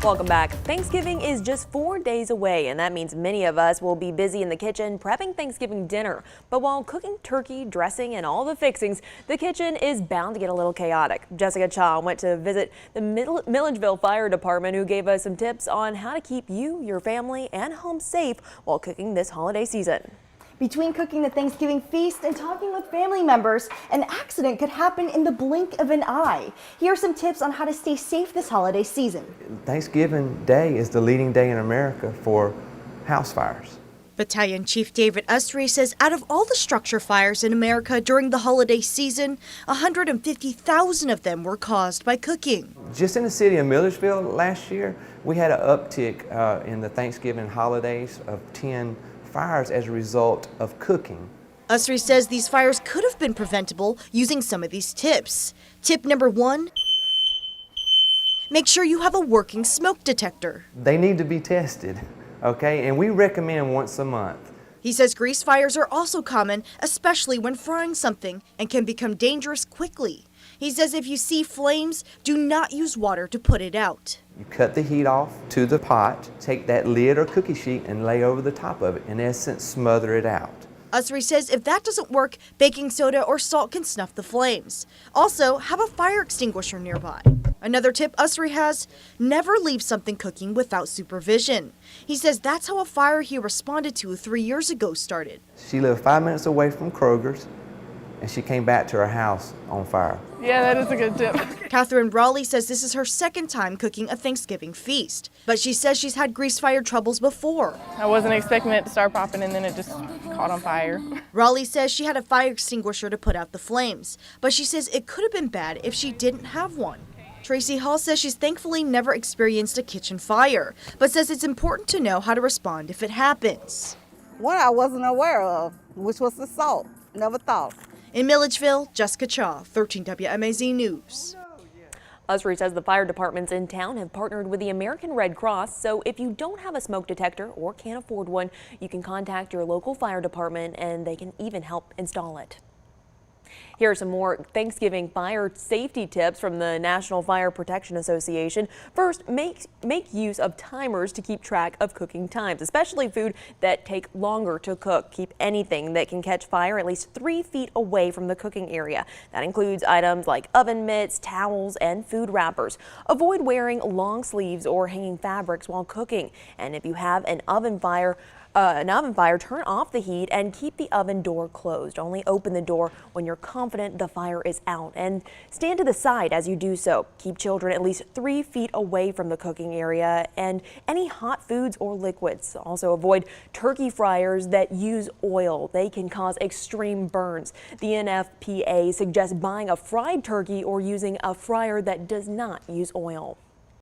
Welcome back. Thanksgiving is just 4 days away, and that means many of us will be busy in the kitchen prepping Thanksgiving dinner. But while cooking turkey, dressing, and all the fixings, the kitchen is bound to get a little chaotic. Jessica Cha went to visit the Milledgeville Fire Department, who gave us some tips on how to keep you, your family, and home safe while cooking this holiday season. Between cooking the Thanksgiving feast and talking with family members, an accident could happen in the blink of an eye. Here are some tips on how to stay safe this holiday season. Thanksgiving Day is the leading day in America for house fires. Battalion Chief David Ustry says out of all the structure fires in America during the holiday season, 150,000 of them were caused by cooking. Just in the city of Milledgeville last year, we had an uptick in the Thanksgiving holidays of 10 fires as a result of cooking. Ustry says these fires could have been preventable using some of these tips. Tip number 1, make sure you have a working smoke detector. They need to be tested, okay? And we recommend once a month. He says grease fires are also common, especially when frying something, and can become dangerous quickly. He says if you see flames, do not use water to put it out. You cut the heat off to the pot, take that lid or cookie sheet and lay over the top of it. In essence, smother it out. Ustry says if that doesn't work, baking soda or salt can snuff the flames. Also, have a fire extinguisher nearby. Another tip Ustry has, never leave something cooking without supervision. He says that's how a fire he responded to 3 years ago started. She lived 5 minutes away from Kroger's, and she came back to her house on fire. Yeah, that is a good tip. Catherine Brawley says this is her second time cooking a Thanksgiving feast, but she says she's had grease fire troubles before. I wasn't expecting it to start popping and then it just caught on fire. Raleigh says she had a fire extinguisher to put out the flames, but she says it could have been bad if she didn't have one. Tracy Hall says she's thankfully never experienced a kitchen fire, but says it's important to know how to respond if it happens. One I wasn't aware of, which was the salt. Never thought. In Milledgeville, Jessica Cha, 13 WMAZ News. Ustry says the fire departments in town have partnered with the American Red Cross, so if you don't have a smoke detector or can't afford one, you can contact your local fire department and they can even help install it. Here are some more Thanksgiving fire safety tips from the National Fire Protection Association. First, make use of timers to keep track of cooking times, especially food that take longer to cook. Keep anything that can catch fire at least 3 feet away from the cooking area. That includes items like oven mitts, towels, and food wrappers. Avoid wearing long sleeves or hanging fabrics while cooking. And if you have an oven fire, turn off the heat and keep the oven door closed. Only open the door when you're confident the fire is out, and stand to the side as you do so. Keep children at least 3 feet away from the cooking area and any hot foods or liquids. Also avoid turkey fryers that use oil. They can cause extreme burns. The NFPA suggests buying a fried turkey or using a fryer that does not use oil.